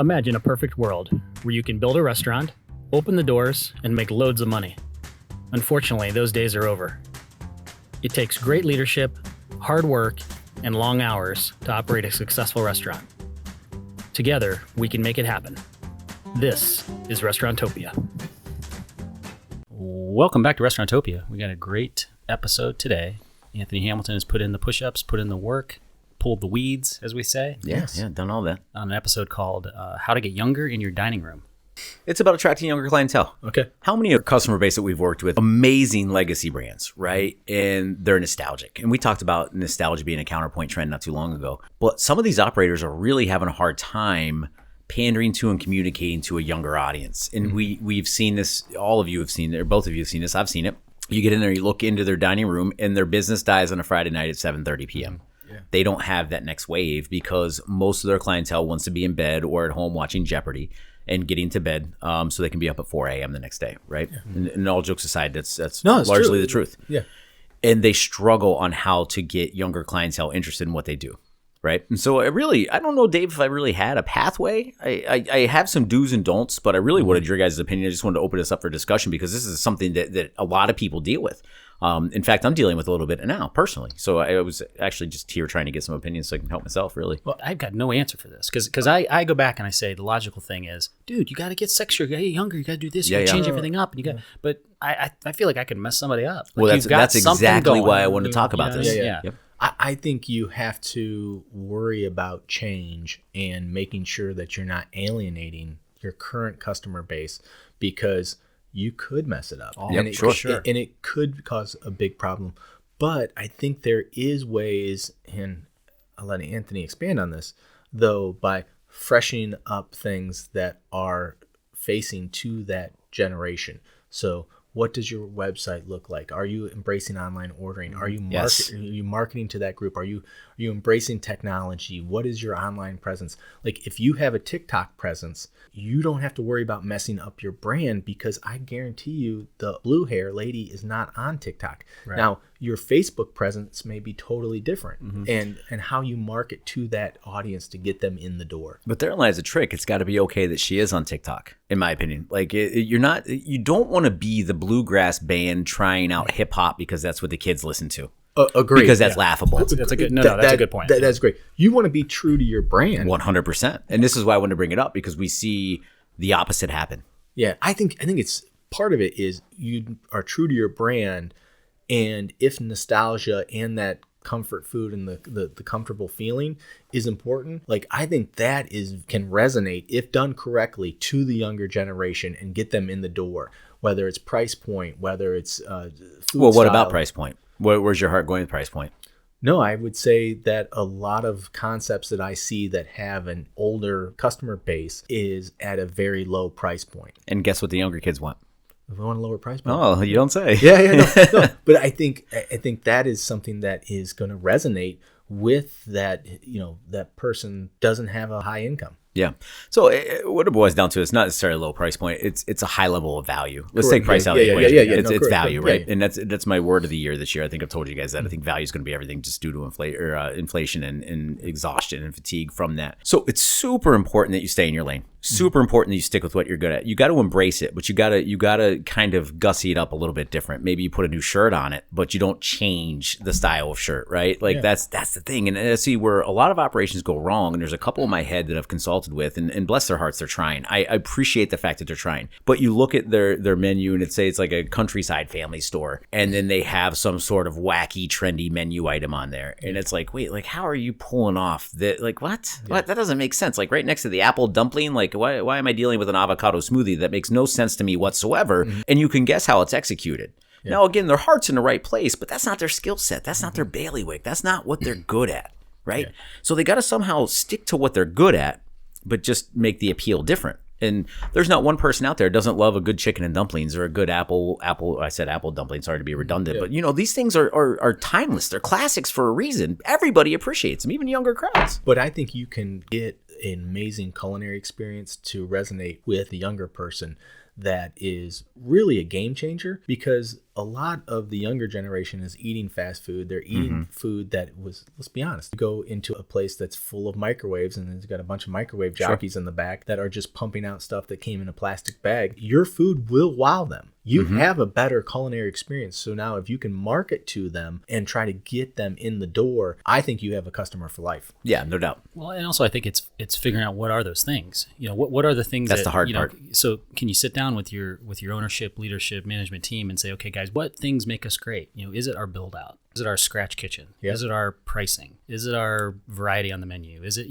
Imagine a perfect world where you can build a restaurant, open the doors, and make loads of money. Unfortunately, those days are over. It takes great leadership, hard work, and long hours to operate a successful restaurant. Together, we can make it happen. This is Restaurantopia. Welcome back to Restaurantopia. We got a great episode today. Anthony Hamilton has put in the push-ups, put in the work, pulled the weeds, as we say. Yeah, done all that. On an episode called How to Get Younger in Your Dining Room. It's about attracting younger clientele. Okay. How many of our customer base that we've worked with, amazing legacy brands, right? And they're nostalgic. And we talked about nostalgia being a counterpoint trend not too long ago. But some of these operators are really having a hard time pandering to and communicating to a younger audience. And we've seen this, all of you have seen it, or both of you have seen this, I've seen it. You get in there, you look into their dining room, and their business dies on a Friday night at 7:30 p.m. Yeah. They don't have that next wave because most of their clientele wants to be in bed or at home watching Jeopardy and getting to bed so they can be up at 4 a.m. the next day, right? Yeah. And all jokes aside, that's largely the truth. Yeah. And they struggle on how to get younger clientele interested in what they do, right? And so I don't know, Dave, if I really had a pathway. I have some do's and don'ts, but I really wanted your guys' opinion. I just wanted to open this up for discussion because this is something that a lot of people deal with. In fact, I'm dealing with a little bit now, personally. So I was actually just here trying to get some opinions so I can help myself, really. Well, I've got no answer for this because I go back and I say the logical thing is, dude, you got to get sexier, you got to get younger, you got to do this, you got to change everything up. And but I feel like I could mess somebody up. Like, well, that's exactly why I wanted to talk about this. Yeah. Yep. I think you have to worry about change and making sure that you're not alienating your current customer base because you could mess it up. And it could cause a big problem. But I think there is ways, and I'll let Anthony expand on this, though, by freshening up things that are facing to that generation. So what does your website look like? Are you embracing online ordering? Are you marketing to that group? Are you embracing technology? What is your online presence? Like if you have a TikTok presence, you don't have to worry about messing up your brand because I guarantee you the blue hair lady is not on TikTok. Right. Now, your Facebook presence may be totally different and how you market to that audience to get them in the door. But therein lies the trick. It's got to be okay that she is on TikTok, in my opinion. Like you don't want to be the bluegrass band trying out hip hop because that's what the kids listen to. Agreed. Because that's laughable. That's a good. That's a good point. That's great. You want to be true to your brand. 100%. And this is why I wanted to bring it up because we see the opposite happen. Yeah, I think it's part of it is you are true to your brand, and if nostalgia and that comfort food and the comfortable feeling is important, like I think that can resonate if done correctly to the younger generation and get them in the door. Whether it's price point, whether it's food Well, what style. about price point? Where's your heart going with price point? No, I would say that a lot of concepts that I see that have an older customer base is at a very low price point. And guess what the younger kids want? We want a lower price point. Oh, you don't say. No. But I think that is something that is going to resonate with that. That person doesn't have a high income. Yeah. So what it boils down to is not necessarily a low price point. It's a high level of value. Let's take price out of the equation. It's value, right? And that's my word of the year this year. I think I've told you guys that. I think value is going to be everything just due to inflation and exhaustion and fatigue from that. So it's super important that you stay in your lane. Super important that you stick with what you're good at. You got to embrace it, but you got to kind of gussy it up a little bit different. Maybe you put a new shirt on it, but you don't change the style of shirt, right? Like that's the thing. And I see where a lot of operations go wrong. And there's a couple in my head that I've consulted with, and bless their hearts, they're trying. I appreciate the fact that they're trying. But you look at their menu and it's like a countryside family store, and then they have some sort of wacky, trendy menu item on there, and it's like, wait, like how are you pulling off that? Like what? What? That doesn't make sense. Like right next to the apple dumpling, like why am I dealing with an avocado smoothie? That makes no sense to me whatsoever. And you can guess how it's executed. Yeah. Now, again, their heart's in the right place, but that's not their skill set. That's not their bailiwick. That's not what they're good at, right? Yeah. So they got to somehow stick to what they're good at, but just make the appeal different. And there's not one person out there that doesn't love a good chicken and dumplings or a good apple. I said apple dumpling, sorry to be redundant, but these things are timeless. They're classics for a reason. Everybody appreciates them, even younger crowds. But I think you can get an amazing culinary experience to resonate with a younger person that is really a game changer, because a lot of the younger generation is eating fast food. They're eating food that was, let's be honest, you go into a place that's full of microwaves and it's got a bunch of microwave jockeys in the back that are just pumping out stuff that came in a plastic bag. Your food will wow them. You have a better culinary experience. So now if you can market to them and try to get them in the door, I think you have a customer for life. Yeah, no doubt. Well, and also I think it's figuring out what are those things. What are the things that's the hard part. So can you sit down with your ownership, leadership, management team and say, okay, guys, what things make us great? Is it our build out? Is it our scratch kitchen? Yeah. Is it our pricing? Is it our variety on the menu? Is it,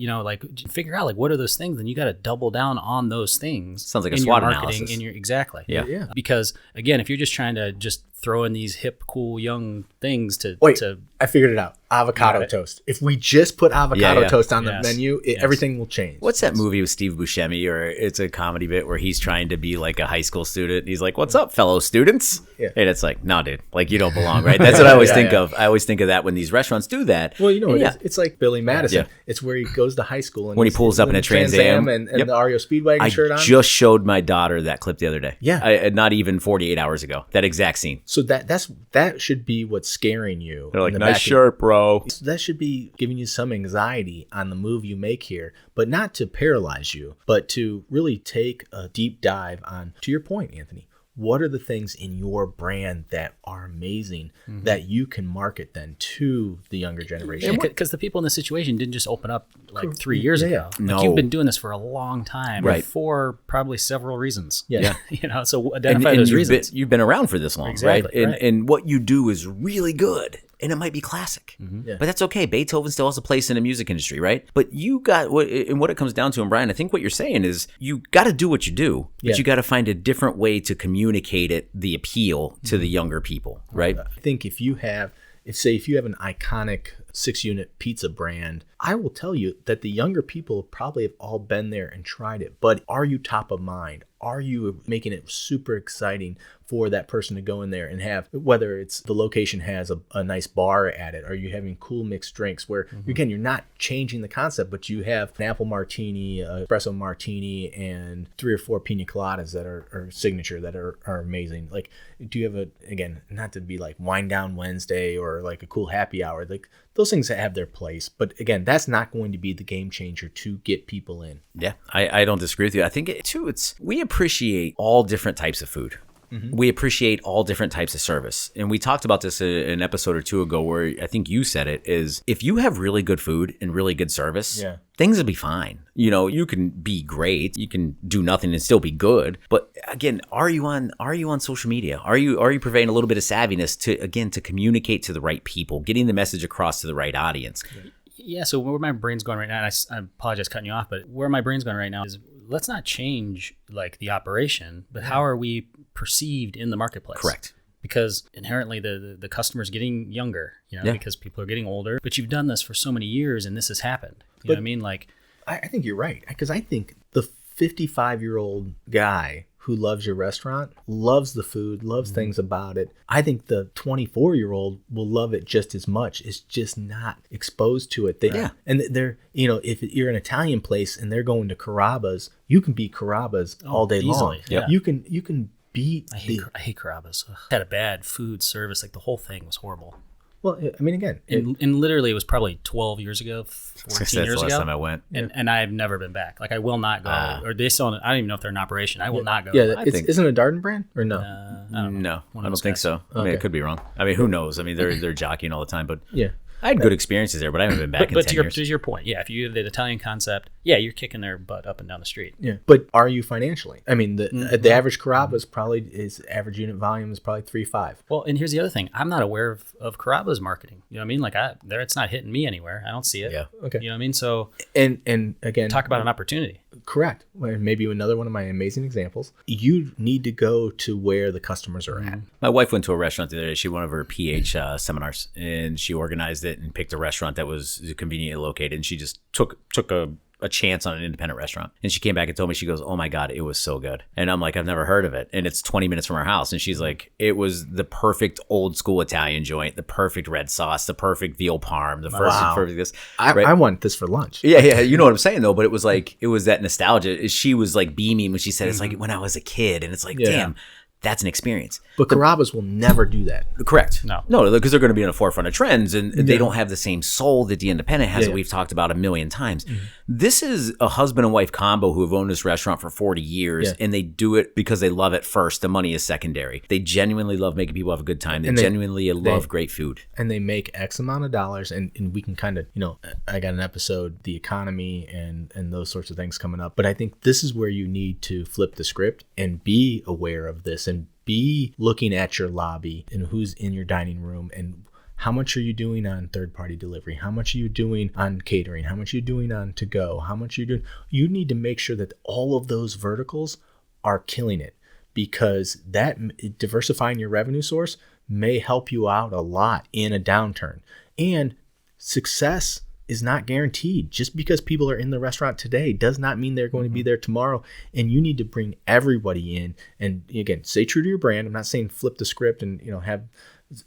figure out what are those things? Then you got to double down on those things. Sounds like a SWOT analysis. Exactly. Yeah. Because again, if you're just trying to just throw in these hip, cool, young things to I figured it out. Avocado toast. If we just put avocado toast on the menu, everything will change. What's that movie with Steve Buscemi, or it's a comedy bit where he's trying to be like a high school student? He's like, "What's up, fellow students?" Yeah. And it's like, "No, dude, you don't belong." Right? That's what I always think of. I always think of that when these restaurants do that. Well, it's like Billy Madison. Yeah. It's where he goes to high school and when he pulls up in a Trans Am and the REO Speedwagon shirt on. I just showed my daughter that clip the other day. Yeah, not even 48 hours ago. That exact scene. So that should be what's scaring you. They're like, "Nice shirt, bro." So that should be giving you some anxiety on the move you make here, but not to paralyze you, but to really take a deep dive on, to your point, Anthony, what are the things in your brand that are amazing that you can market then to the younger generation? Because the people in this situation didn't just open up 3 years ago. No. You've been doing this for a long time, right? For probably several reasons. Yeah. So identify those reasons. You've been around for this long, exactly, right? And what you do is really good. And it might be classic, but that's okay. Beethoven still has a place in the music industry, right? But you got what it comes down to, and Brian, I think what you're saying is you got to do what you do, but you got to find a different way to communicate the appeal to the younger people, right? I think if you have an iconic 6-unit pizza brand, I will tell you that the younger people probably have all been there and tried it. But are you top of mind? Are you making it super exciting for that person to go in there and have, whether it's the location has a nice bar at it, are you having cool mixed drinks where, again, you're not changing the concept, but you have an apple martini, espresso martini, and 3 or 4 pina coladas that are signature, that are amazing. Like, do you have again, not to be like Wine Down Wednesday or like a cool happy hour, like those things that have their place. But again, that's not going to be the game changer to get people in. Yeah, I don't disagree with you. I think we appreciate all different types of food. We appreciate all different types of service. And we talked about this an episode or two ago where I think you said it is, if you have really good food and really good service, things will be fine. You can be great, you can do nothing and still be good. But again, are you on social media? Are you providing a little bit of savviness to communicate to the right people, getting the message across to the right audience? Yeah, so where my brain's going right now, and I apologize cutting you off, but where my brain's going right now is, let's not change the operation, but how are we perceived in the marketplace? Correct. Because inherently the customer's getting younger, because people are getting older. But you've done this for so many years, and this has happened. You know what I mean? I think you're right, because I think the 55-year-old guy who loves your restaurant, loves the food, loves things about it. I think the 24-year-old will love it just as much. It's just not exposed to it. And they're, if you're an Italian place and they're going to Carrabba's, you can beat Carrabba's all day easily. Long. Yeah. You can beat. I hate Carrabba's. Had a bad food service. The whole thing was horrible. Well, I mean, again, and literally it was probably 12 years ago, 14 years ago. Last time I went, and I've never been back. I will not go. Or they still, I don't even know if they're in operation. I will not go. Yeah, isn't it a Darden brand or no? No, I don't think so. I mean, it could be wrong. I mean, who knows? I mean, they're jockeying all the time, but I had good experiences there, but I haven't been back in 10 years. But to your point, if you have the Italian concept, you're kicking their butt up and down the street. Yeah, but are you financially? I mean, the average Carrabba's his average unit volume is probably 3.5. Well, and here's the other thing: I'm not aware of Carrabba's marketing. You know what I mean? It's not hitting me anywhere. I don't see it. Yeah. Okay. You know what I mean? So and again, talk about an opportunity. Correct. Maybe another one of my amazing examples. You need to go to where the customers are at. My wife went to a restaurant the other day. She went over PH seminars, and she organized it and picked a restaurant that was conveniently located. And she just took a chance on an independent restaurant. And she came back and told me, she goes, "Oh my God, it was so good." And I'm like, "I've never heard of it." And it's 20 minutes from her house. And she's like, "It was the perfect old school Italian joint, the perfect red sauce, the perfect veal parm, the perfect this." I want this for lunch. Yeah. You know what I'm saying though? But it was that nostalgia. She was like beaming when she said, it's like when I was a kid. And it's like, damn, That's an experience. But Carrabba's will never do that. Correct. No, because they're going to be in the forefront of trends, and they don't have the same soul that the independent has that we've talked about a million times. This is a husband and wife combo who have owned this restaurant for 40 years, and they do it because they love it first. The money is secondary. They genuinely love making people have a good time. They genuinely love great food. And they make X amount of dollars, and we can kind of, I got an episode, the economy and those sorts of things coming up. But I think this is where you need to flip the script and be aware of this and be looking at your lobby and who's in your dining room and how much are you doing on third-party delivery? How much are you doing on catering? How much are you doing on to-go? How much are you doing? You need to make sure that all of those verticals are killing it, because that diversifying your revenue source may help you out a lot in a downturn. And success is not guaranteed. Just because people are in the restaurant today does not mean they're going to be there tomorrow. And you need to bring everybody in. And again, stay true to your brand. I'm not saying flip the script and have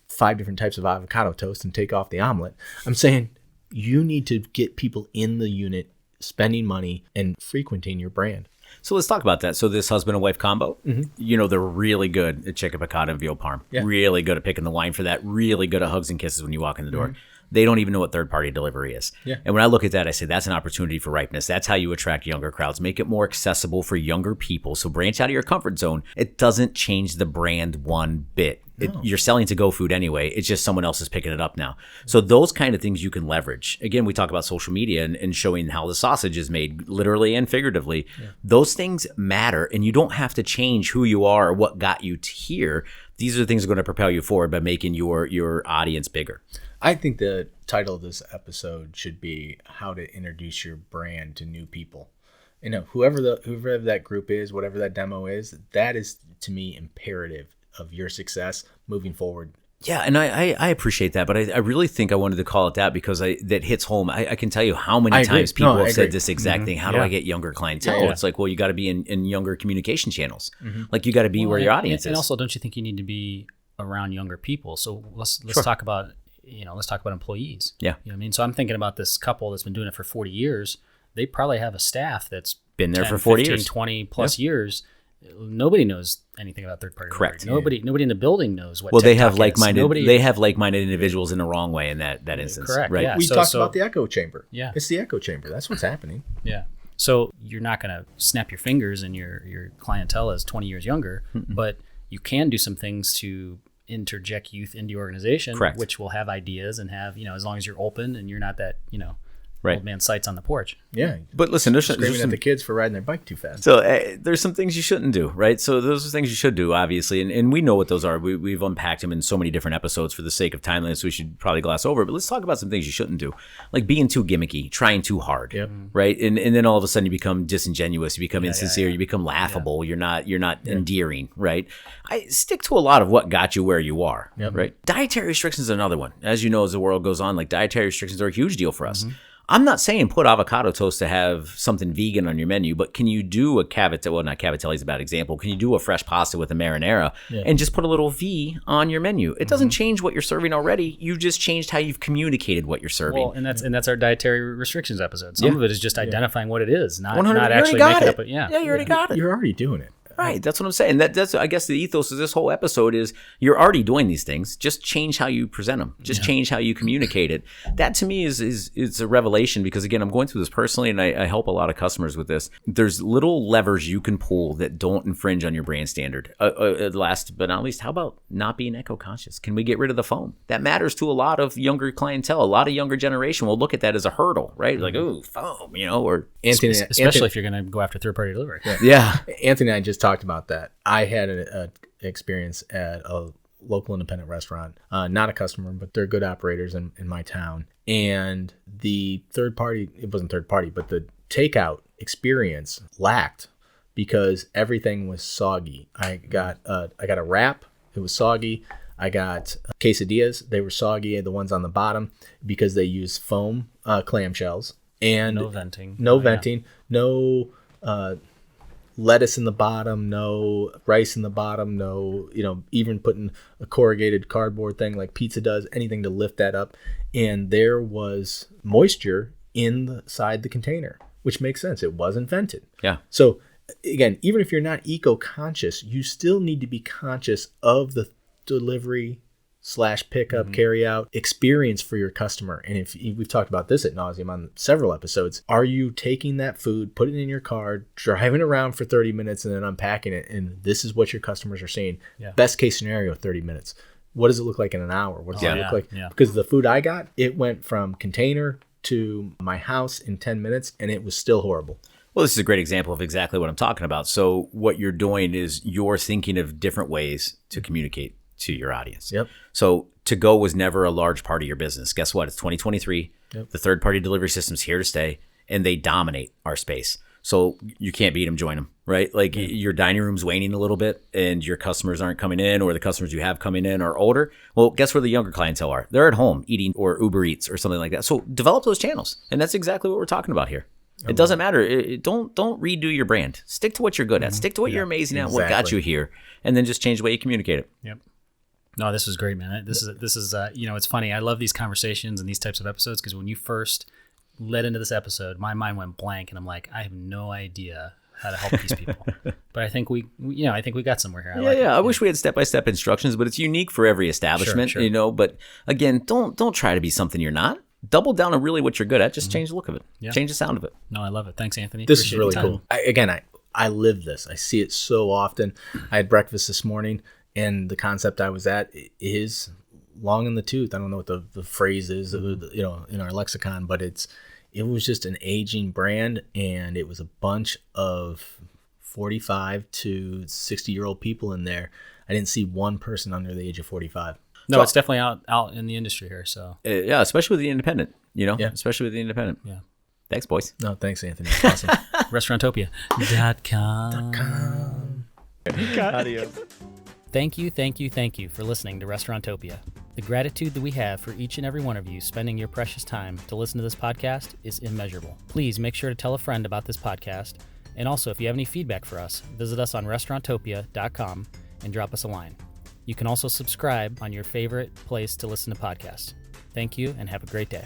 5 different types of avocado toast and take off the omelet. I'm saying you need to get people in the unit spending money and frequenting your brand. So let's talk about that. So this husband and wife combo, they're really good at chicken piccata and veal parm. Yeah. Really good at picking the wine for that. Really good at hugs and kisses when you walk in the door. They don't even know what third-party delivery is. Yeah. And when I look at that, I say that's an opportunity for ripeness. That's how you attract younger crowds. Make it more accessible for younger people. So branch out of your comfort zone. It doesn't change the brand one bit. You're selling to-go food anyway. It's just someone else is picking it up now. So those kind of things you can leverage. Again, we talk about social media and showing how the sausage is made, literally and figuratively. Yeah. Those things matter, and you don't have to change who you are or what got you to here. These are the things that are going to propel you forward by making your audience bigger. I think the title of this episode should be how to introduce your brand to new people. Whoever that group is, whatever that demo is, that is to me imperative of your success moving forward. Yeah, and I appreciate that, but I really think I wanted to call it that because that hits home. I can tell you how many times people have said this exact thing. How do I get younger clientele? Yeah. It's like, well, you got to be in younger communication channels. Like you got to be where your audience is. And also, don't you think you need to be around younger people? So let's talk about employees. Yeah. You know what I mean? So I'm thinking about this couple that's been doing it for 40 years. They probably have a staff that's been there for 40 years, 20 plus years. Nobody knows anything about third-party Correct. Delivery. Nobody in the building knows what. Well, TikTok they have like-minded. They have like-minded individuals in the wrong way in that instance. Correct. Right. Yeah. We talked about the echo chamber. Yeah. It's the echo chamber. That's what's happening. Yeah. So you're not going to snap your fingers and your clientele is 20 years younger, but you can do some things to interject youth into your organization, Correct. which will have ideas and have, as long as you're open and you're not that, right. old man sights on the porch. Yeah. But listen, there's screaming some, at the kids for riding their bike too fast. So there's some things you shouldn't do, right? So those are things you should do, obviously. And we know what those are. We've unpacked them in so many different episodes for the sake of timeliness. So we should probably gloss over. But let's talk about some things you shouldn't do. Like being too gimmicky, trying too hard, right? And then all of a sudden you become disingenuous. You become insincere. You become laughable. You're not endearing, right? I stick to a lot of what got you where you are, right? Dietary restrictions is another one. As you know, as the world goes on, like dietary restrictions are a huge deal for us. I'm not saying put avocado toast to have something vegan on your menu, but can you do a cavatelli? Well, not cavatelli is a bad example. Can you do a fresh pasta with a marinara and just put a little V on your menu? It doesn't change what you're serving already. You just changed how you've communicated what you're serving. Well, and that's our dietary restrictions episode. Some of it is just identifying what it is, not not actually making it up. You already got it. You're already doing it. Right, that's what I'm saying. That's I guess the ethos of this whole episode is you're already doing these things. Just change how you present them. Just change how you communicate it. That to me is a revelation because again, I'm going through this personally, and I help a lot of customers with this. There's little levers you can pull that don't infringe on your brand standard. Last but not least, how about not being eco-conscious? Can we get rid of the foam? That matters to a lot of younger clientele. A lot of younger generation will look at that as a hurdle, right? Like, ooh, foam, or Anthony, especially if you're going to go after third-party delivery. Yeah. Anthony and I just talked about that. I had an experience at a local independent restaurant, not a customer, but they're good operators in my town. And the it wasn't third party, but the takeout experience lacked because everything was soggy. I got a wrap. It was soggy. I got quesadillas. They were soggy, the ones on the bottom, because they use foam clamshells. And no venting. No lettuce in the bottom, no rice in the bottom, no, even putting a corrugated cardboard thing like pizza does, anything to lift that up. And there was moisture inside the container, which makes sense. It wasn't vented. Yeah. So again, even if you're not eco-conscious, you still need to be conscious of the delivery / pickup, carry out experience for your customer. And if we've talked about this ad nauseum on several episodes, are you taking that food, putting it in your car, driving around for 30 minutes and then unpacking it? And this is what your customers are saying. Yeah. Best case scenario, 30 minutes. What does it look like in an hour? What does it look like? Yeah. Because the food I got, it went from container to my house in 10 minutes and it was still horrible. Well, this is a great example of exactly what I'm talking about. So what you're doing is you're thinking of different ways to communicate to your audience. Yep. So to-go was never a large part of your business. Guess what? It's 2023. Yep. The third-party delivery system's here to stay, and they dominate our space. So you can't beat them, join them, right? Like your dining room's waning a little bit, and your customers aren't coming in, or the customers you have coming in are older. Well, guess where the younger clientele are? They're at home eating or Uber Eats or something like that. So develop those channels, and that's exactly what we're talking about here. It doesn't matter. Don't redo your brand. Stick to what you're good at. Stick to what you're amazing at, what got you here, and then just change the way you communicate it. Yep. No, this was great, man. This is it's funny. I love these conversations and these types of episodes because when you first led into this episode, my mind went blank, and I'm like, I have no idea how to help these people. But I think we got somewhere here. I wish we had step-by-step instructions, but it's unique for every establishment, sure. But again, don't try to be something you're not. Double down on really what you're good at. Just change the look of it. Yeah. Change the sound of it. No, I love it. Thanks, Anthony. This is really cool. I live this. I see it so often. I had breakfast this morning, and the concept I was at is long in the tooth. I don't know what the phrase is, in our lexicon, but it was just an aging brand, and it was a bunch of 45 to 60-year-old people in there. I didn't see one person under the age of 45. No, it's definitely out in the industry here. So yeah, especially with the independent, especially with the independent. Yeah. Thanks, boys. No, thanks, Anthony. Awesome. Restauranttopia.com. Adios. Thank you for listening to Restauranttopia. The gratitude that we have for each and every one of you spending your precious time to listen to this podcast is immeasurable. Please make sure to tell a friend about this podcast. And also, if you have any feedback for us, visit us on restauranttopia.com and drop us a line. You can also subscribe on your favorite place to listen to podcasts. Thank you and have a great day.